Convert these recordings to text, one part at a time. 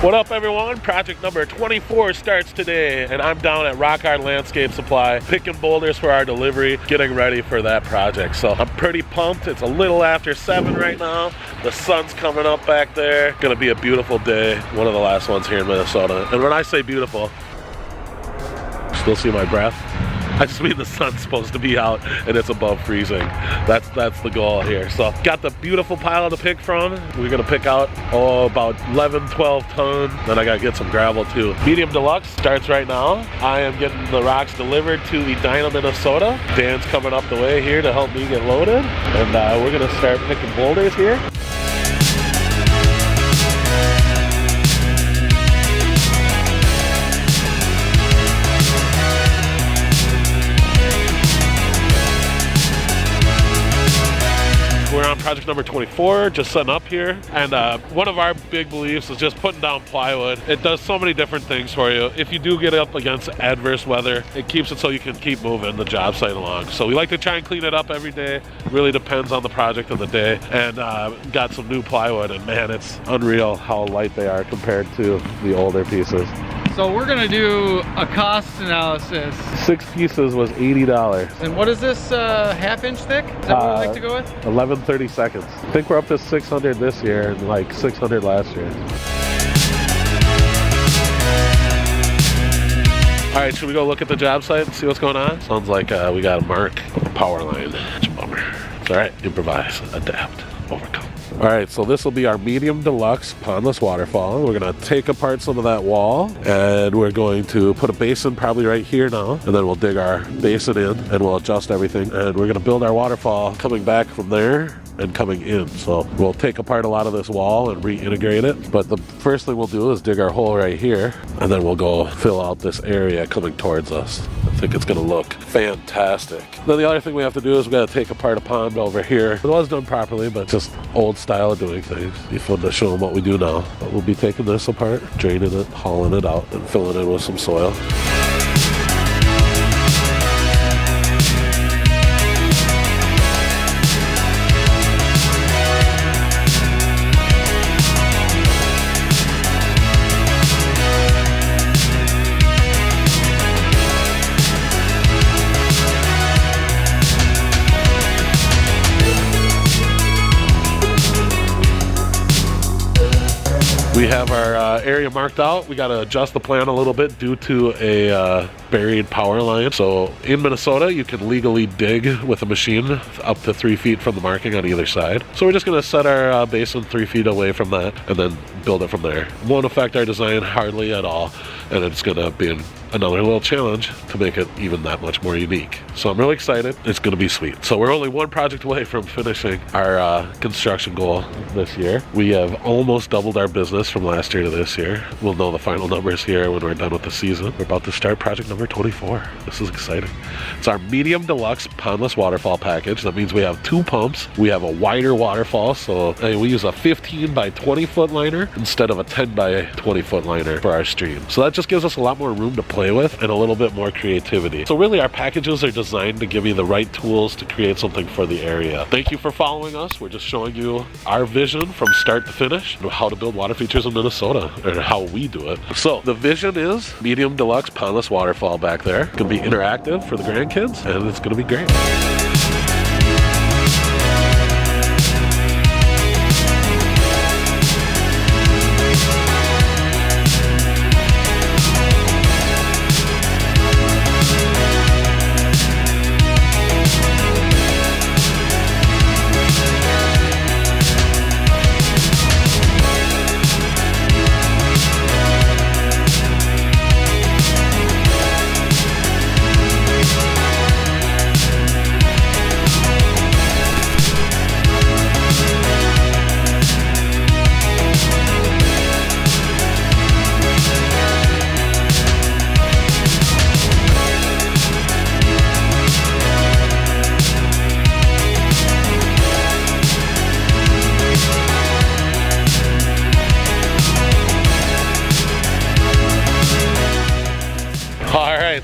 What up, everyone? Project number 24 starts today, and I'm down at Rock Hard Landscape Supply picking boulders for our delivery, getting ready for that project. So I'm pretty pumped. It's a little after 7 right now. The sun's coming up back there. Gonna be a beautiful day. One of the last ones here in Minnesota. And when I say beautiful, still see my breath? I just mean the sun's supposed to be out and it's above freezing. That's the goal here. So got the beautiful pile to pick from. We're gonna pick out, about 11, 12 ton. Then I gotta get some gravel too. Medium Deluxe starts right now. I am getting the rocks delivered to Edina, Minnesota. Dan's coming up the way here to help me get loaded. And we're gonna start picking boulders here. We're on project number 24, just setting up here. And one of our big beliefs is just putting down plywood. It does so many different things for you. If you do get up against adverse weather, it keeps it so you can keep moving the job site along. So we like to try and clean it up every day. Really depends on the project of the day. And got some new plywood, and man, it's unreal how light they are compared to the older pieces. So we're gonna do a cost analysis. 6 pieces was $80. And what is this, half-inch thick? Is that what we like to go with? 11/32. I think we're up to 600 this year and like 600 last year. All right, should we go look at the job site and see what's going on? Sounds like we got a mark power line. It's a bummer. It's all right, improvise, adapt, overcome. All right, so this will be our medium deluxe pondless waterfall. We're gonna take apart some of that wall, and we're going to put a basin probably right here now, and then we'll dig our basin in and we'll adjust everything, and we're gonna build our waterfall coming back from there and coming in. So we'll take apart a lot of this wall and reintegrate it, but the first thing we'll do is dig our hole right here, and then we'll go fill out this area coming towards us. I think it's gonna look fantastic. Then the other thing we have to do is we gotta take apart a pond over here. It was done properly, but just old style of doing things. It'd be fun to show them what we do now. But we'll be taking this apart, draining it, hauling it out, and filling it with some soil. We have our area marked out. We got to adjust the plan a little bit due to a buried power line. So in Minnesota, you can legally dig with a machine up to 3 feet from the marking on either side. So we're just going to set our basin 3 feet away from that and then build it from there. Won't affect our design hardly at all. And it's going to be another little challenge to make it even that much more unique. So I'm really excited. It's going to be sweet. So we're only one project away from finishing our construction goal this year. We have almost doubled our business from last year to this year. We'll know the final numbers here when we're done with the season. We're about to start project number 24. This is exciting. It's our medium deluxe pondless waterfall package. That means we have 2 pumps. We have a wider waterfall. So we use a 15 by 20 foot liner instead of a 10 by 20 foot liner for our stream. So that just gives us a lot more room to play with and a little bit more creativity. So really our packages are designed to give you the right tools to create something for the area. Thank you for following us. We're just showing you our vision from start to finish, how to build water features in Minnesota, or how we do it. So the vision is medium deluxe pondless waterfall back there. It's gonna be interactive for the grandkids, and it's gonna be great.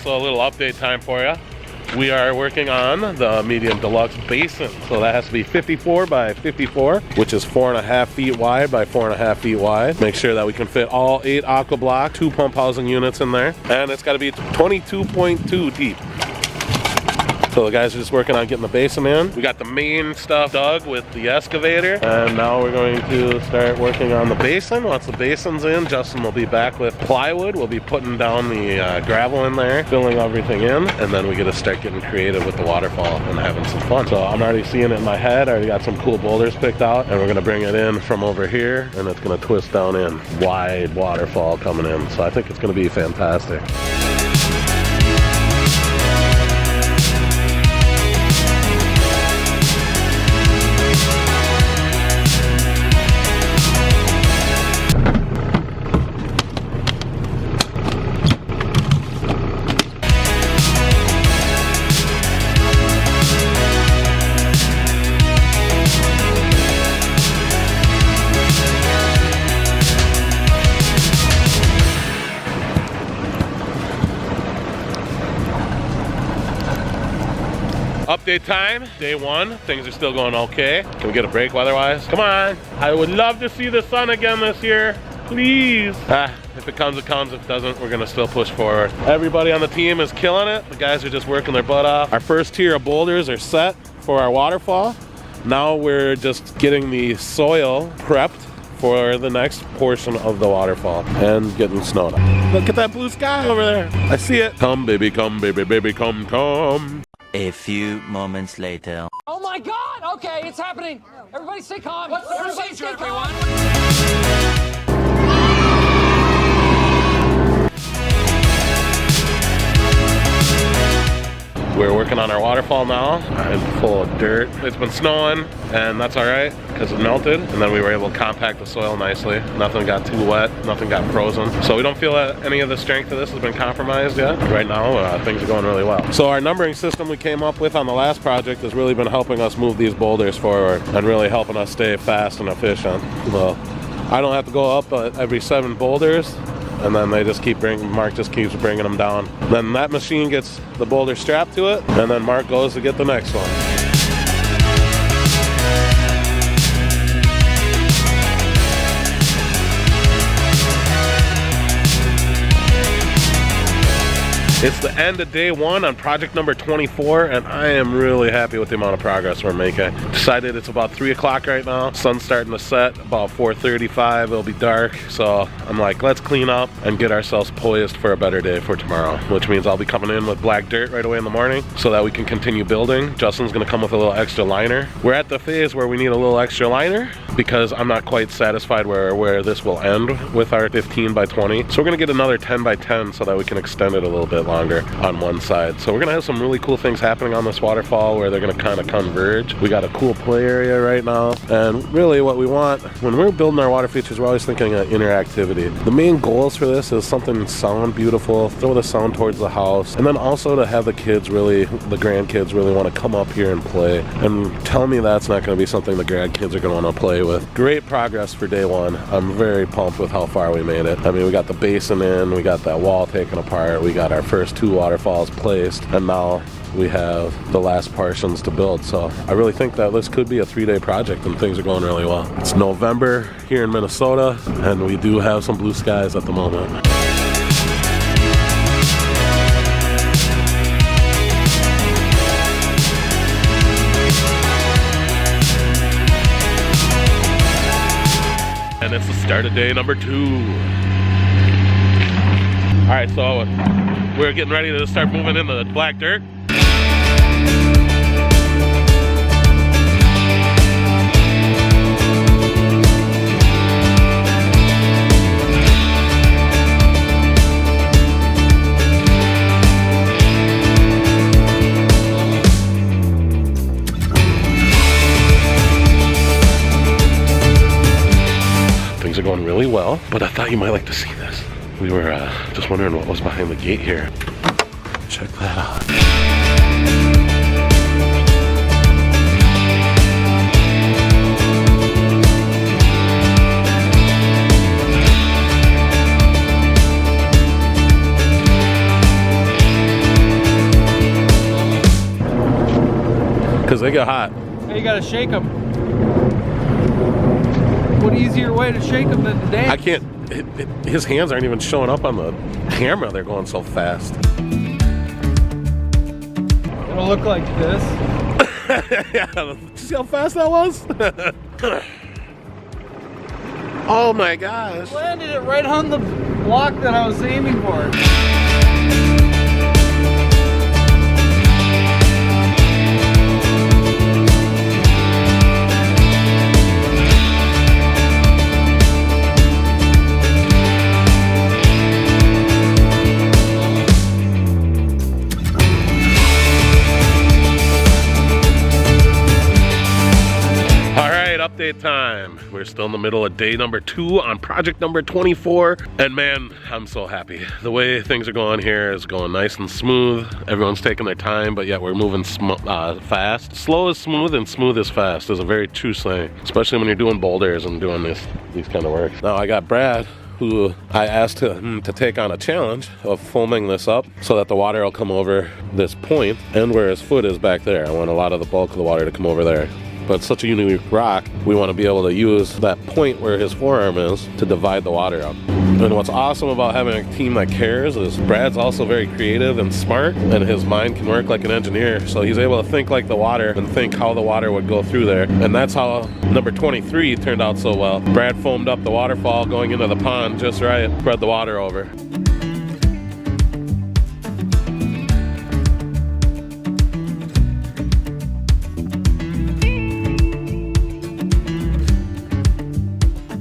So a little update time for you. We are working on the medium deluxe basin. So that has to be 54 by 54, which is 4.5 feet wide by 4.5 feet wide. Make sure that we can fit all 8 aqua block, 2 pump housing units in there. And it's got to be 22.2 deep. So the guys are just working on getting the basin in. We got the main stuff dug with the excavator. And now we're going to start working on the basin. Once the basin's in, Justin will be back with plywood. We'll be putting down the gravel in there, filling everything in. And then we get to start getting creative with the waterfall and having some fun. So I'm already seeing it in my head. I already got some cool boulders picked out. And we're gonna bring it in from over here. And it's gonna twist down in. Wide waterfall coming in. So I think it's gonna be fantastic. Update time, day 1. Things are still going okay. Can we get a break weather-wise? Come on. I would love to see the sun again this year. Please. If it comes, it comes. If it doesn't, we're gonna still push forward. Everybody on the team is killing it. The guys are just working their butt off. Our first tier of boulders are set for our waterfall. Now we're just getting the soil prepped for the next portion of the waterfall and getting snowed up. Look at that blue sky over there. I see it. Come, baby, baby, baby, come, come. A few moments later. Oh my God! Okay, it's happening. Everybody stay calm. What's the procedure, everyone? We're working on our waterfall now. It's full of dirt. It's been snowing, and that's all right because it melted. And then we were able to compact the soil nicely. Nothing got too wet, nothing got frozen. So we don't feel that any of the strength of this has been compromised yet. Right now, things are going really well. So our numbering system we came up with on the last project has really been helping us move these boulders forward and really helping us stay fast and efficient. Well, I don't have to go up every 7 boulders. And then they just Mark just keeps bringing them down. Then that machine gets the boulder strapped to it, and then Mark goes to get the next one. It's the end of day 1 on project number 24, and I am really happy with the amount of progress we're making. Decided it's about 3 o'clock right now. Sun's starting to set about 4:35. It'll be dark, so I'm like, let's clean up and get ourselves poised for a better day for tomorrow, which means I'll be coming in with black dirt right away in the morning so that we can continue building. Justin's gonna come with a little extra liner. We're at the phase where we need a little extra liner because I'm not quite satisfied where this will end with our 15 by 20. So we're gonna get another 10 by 10 so that we can extend it a little bit longer on one side. So we're gonna have some really cool things happening on this waterfall where they're gonna kind of converge. We got a cool play area right now, and really what we want when we're building our water features, we're always thinking of interactivity. The main goals for this is something sound beautiful, throw the sound towards the house, and then also to have the kids really, the grandkids really want to come up here and play. And tell me that's not going to be something the grandkids are going to want to play with. Great progress for day 1. I'm very pumped with how far we made it. I mean, we got the basin in, we got that wall taken apart, we got our first 2 waterfalls placed, and now we have the last portions to build. So I really think that this could be a 3-day project and things are going really well. It's November here in Minnesota, and we do have some blue skies at the moment. And it's the start of day number 2. All right, so we're getting ready to start moving into the black dirt. Things are going really well, but I thought you might like to see this. We were just wondering what was behind the gate here. Check that out. they get hot. Hey, you gotta shake them. What easier way to shake them than to dance? I can't, his hands aren't even showing up on the camera. They're going so fast. It'll look like this. Yeah, see how fast that was? Oh my gosh. Landed it right on the block that I was aiming for. Update time. We're still in the middle of day number 2 on project number 24, and man, I'm so happy. The way things are going here is going nice and smooth. Everyone's taking their time, but yet we're moving fast. Slow is smooth and smooth is fast is a very true saying, especially when you're doing boulders and doing these kind of work. Now I got Brad, who I asked to take on a challenge of foaming this up so that the water will come over this point and where his foot is back there. I want a lot of the bulk of the water to come over there. But it's such a unique rock, we want to be able to use that point where his forearm is to divide the water up. And what's awesome about having a team that cares is Brad's also very creative and smart, and his mind can work like an engineer. So he's able to think like the water and think how the water would go through there. And that's how number 23 turned out so well. Brad foamed up the waterfall going into the pond just right, spread the water over.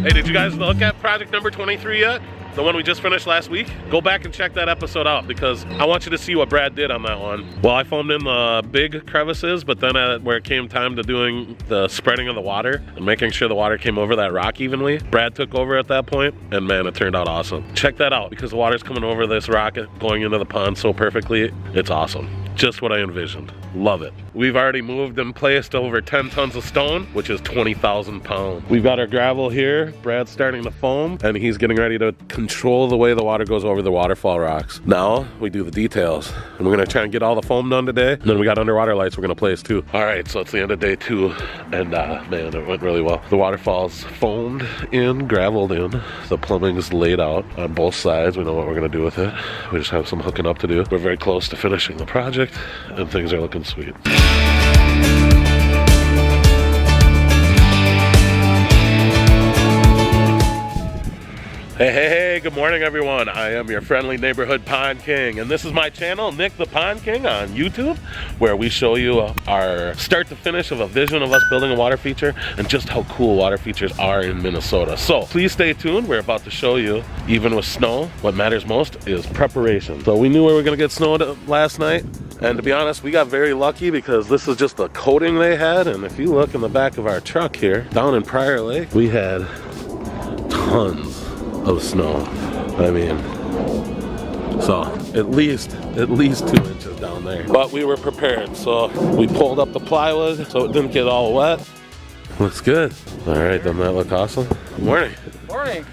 Hey, did you guys look at project number 23 yet? The one we just finished last week? Go back and check that episode out because I want you to see what Brad did on that one. Well, I foamed in the big crevices, but then where it came time to doing the spreading of the water and making sure the water came over that rock evenly, Brad took over at that point, and man, it turned out awesome. Check that out because the water's coming over this rock going into the pond so perfectly. It's awesome. Just what I envisioned. Love it. We've already moved and placed over 10 tons of stone, which is 20,000 pounds. We've got our gravel here. Brad's starting to foam, and he's getting ready to control the way the water goes over the waterfall rocks. Now, we do the details. And we're gonna try and get all the foam done today. And then we got underwater lights we're gonna place too. All right, so it's the end of day 2. And man, it went really well. The waterfall's foamed in, graveled in. The plumbing's laid out on both sides. We know what we're gonna do with it. We just have some hooking up to do. We're very close to finishing the project, and things are looking sweet. Hey, good morning everyone. I am your friendly neighborhood Pond King, and this is my channel, Nick the Pond King on YouTube, where we show you our start to finish of a vision of us building a water feature and just how cool water features are in Minnesota. So please stay tuned. We're about to show you, even with snow, what matters most is preparation. So we knew we were gonna get snowed last night, and to be honest, we got very lucky because this is just the coating they had. And if you look in the back of our truck here, down in Prior Lake, we had tons of snow. I mean, so at least 2 inches down there. But we were prepared, so we pulled up the plywood so it didn't get all wet. Looks good. All right, doesn't that look awesome? Good morning. Morning.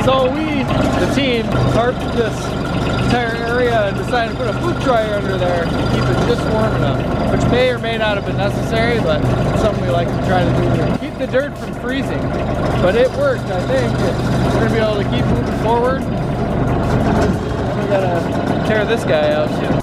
So we, the team, tarped this entire area and decided to put a food dryer under there to keep it just warm enough, which may or may not have been necessary, but it's something we like to try to do to keep the dirt from freezing. But it worked, I think. We're gonna be able to keep moving forward. And we gotta tear this guy out too.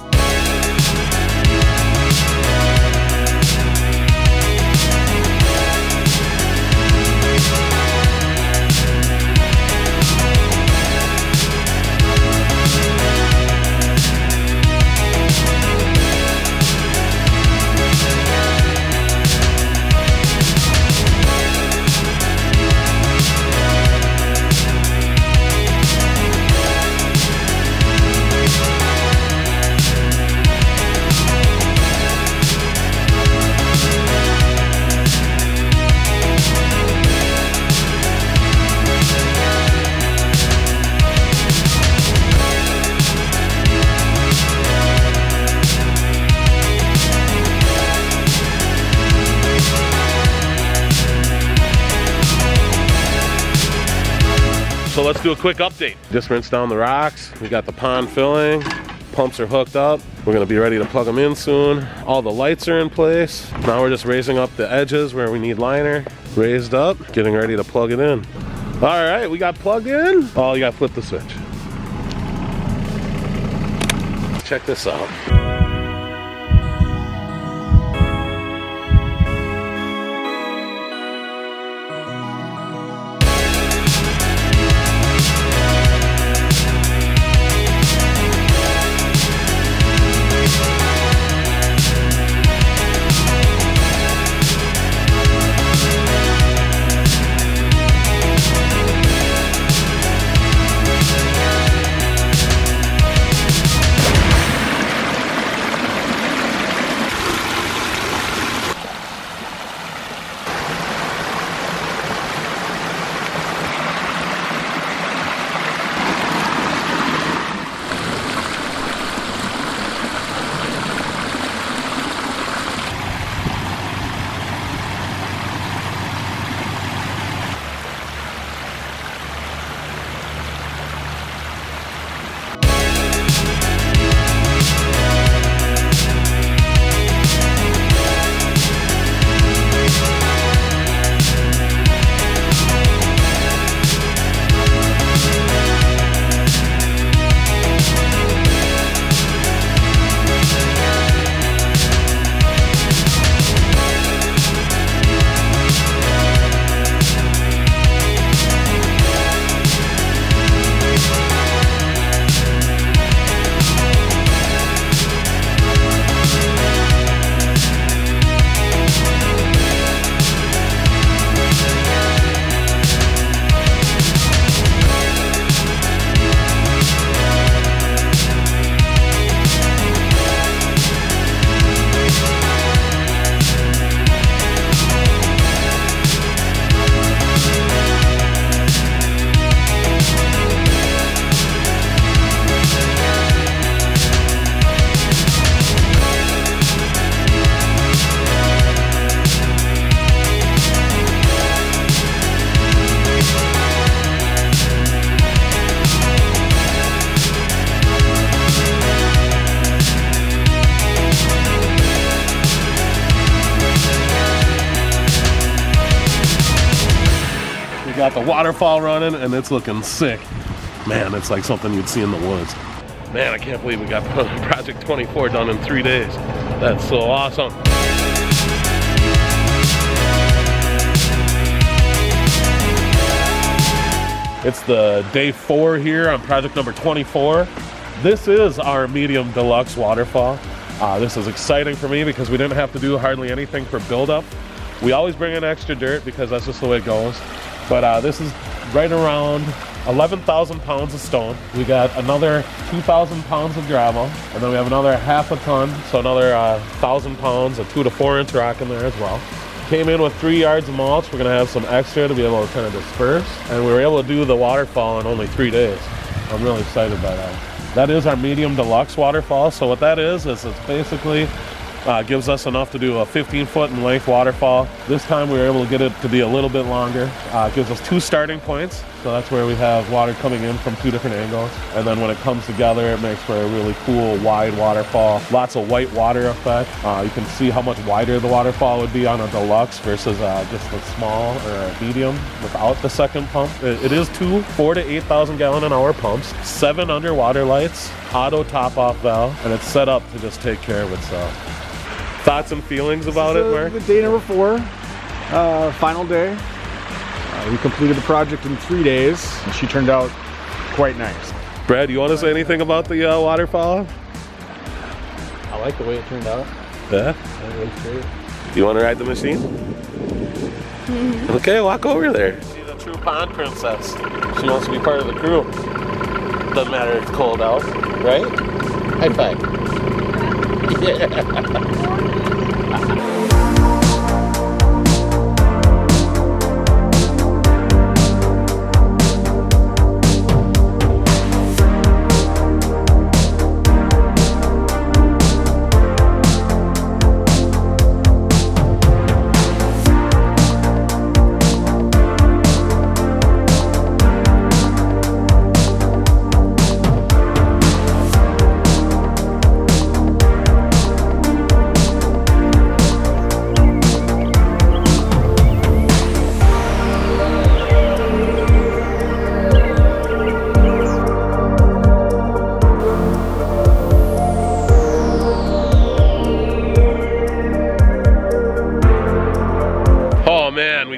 let's do a quick update. Just rinsed down the rocks. We got the pond filling. Pumps are hooked up. We're gonna be ready to plug them in soon. All the lights are in place. Now we're just raising up the edges where we need liner. Raised up, getting ready to plug it in. All right, we got plugged in. Oh, you gotta flip the switch. Check this out. Got the waterfall running and it's looking sick. Man, it's like something you'd see in the woods. Man, I can't believe we got Project 24 done in 3 days. That's so awesome. It's the day 4 here on project number 24. This is our medium deluxe waterfall. This is exciting for me because we didn't have to do hardly anything for buildup. We always bring in extra dirt because that's just the way it goes. But this is right around 11,000 pounds of stone. We got another 2,000 pounds of gravel, and then we have another half a ton, so another 1,000 pounds of 2 to 4 inch rock in there as well. Came in with 3 yards of mulch. We're gonna have some extra to be able to kind of disperse, and we were able to do the waterfall in only 3 days. I'm really excited by that. That is our medium deluxe waterfall. So what that is it's basically gives us enough to do a 15-foot in length waterfall. This time we were able to get it to be a little bit longer. It gives us 2 starting points. So that's where we have water coming in from 2 different angles. And then when it comes together, it makes for a really cool wide waterfall. Lots of white water effect. You can see how much wider the waterfall would be on a deluxe versus just a small or a medium without the second pump. It is 2 4,000 to 8,000 gallon an hour pumps, 7 underwater lights, auto top off valve, and it's set up to just take care of itself. Thoughts and feelings about it, Mark? Day number 4, final day. We completed the project in 3 days, and she turned out quite nice. Brad, you want to say anything about the waterfall? I like the way it turned out. Yeah? It looks great. You want to ride the machine? Okay, walk over there. She's a true pond princess. She wants to be part of the crew. Doesn't matter if it's cold out, right? High five. Yeah.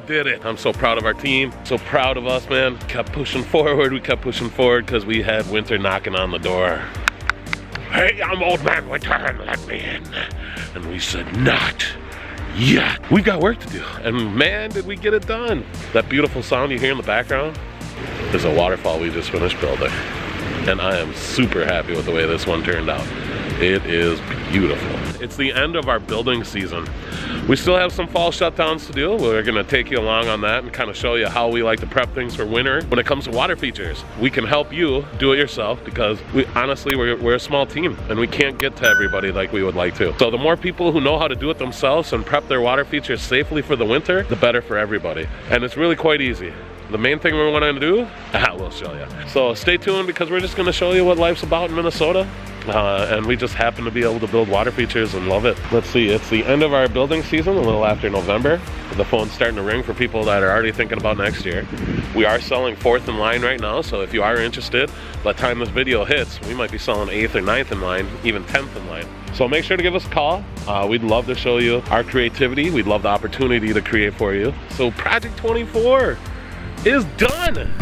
did it. I'm so proud of our team. So proud of us, man. Kept pushing forward. We kept pushing forward because we had winter knocking on the door. Hey, I'm Old Man Winter and let me in. And we said, not yet. We've got work to do. And man, did we get it done. That beautiful sound you hear in the background is a waterfall we just finished building. And I am super happy with the way this one turned out. It is beautiful. It's the end of our building season. We still have some fall shutdowns to do. We're gonna take you along on that and kind of show you how we like to prep things for winter. When it comes to water features, we can help you do it yourself because honestly, we're a small team and we can't get to everybody like we would like to. So the more people who know how to do it themselves and prep their water features safely for the winter, the better for everybody. And it's really quite easy. The main thing we want to do, we'll show you. So stay tuned because we're just going to show you what life's about in Minnesota. And we just happen to be able to build water features and love it. Let's see, it's the end of our building season, a little after November. The phone's starting to ring for people that are already thinking about next year. We are selling 4th in line right now, so if you are interested, by the time this video hits, we might be selling 8th or 9th in line, even 10th in line. So make sure to give us a call. We'd love to show you our creativity. We'd love the opportunity to create for you. So Project 24 is done.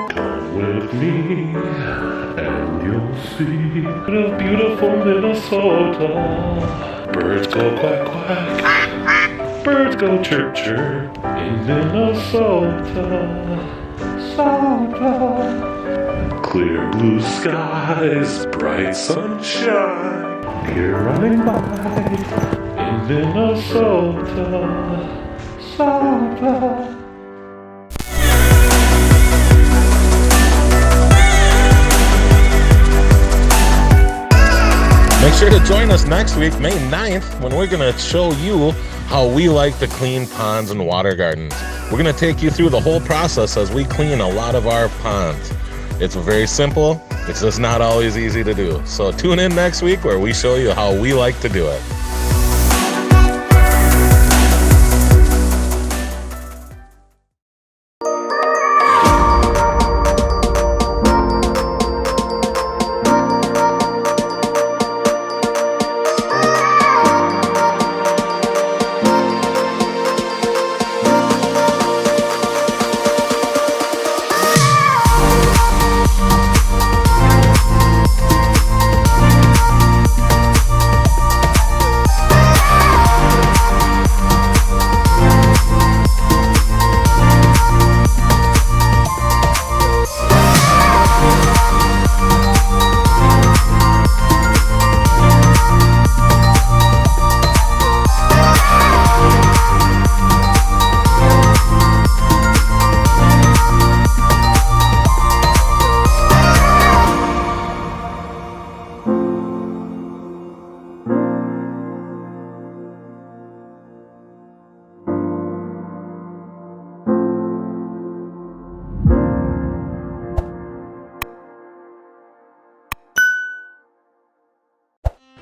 Come with me and you'll see the beautiful Minnesota. Birds go quack quack, birds go chirp chirp in Minnesota. Clear blue skies, bright sunshine, we're running by. Minnesota, Minnesota. Make sure to join us next week, May 9th, when we're going to show you how we like to clean ponds and water gardens. We're going to take you through the whole process as we clean a lot of our ponds. It's very simple. It's just not always easy to do. So tune in next week where we show you how we like to do it.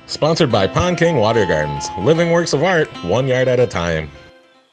Sponsored by Pond King Water Gardens. Living works of art, 1 yard at a time.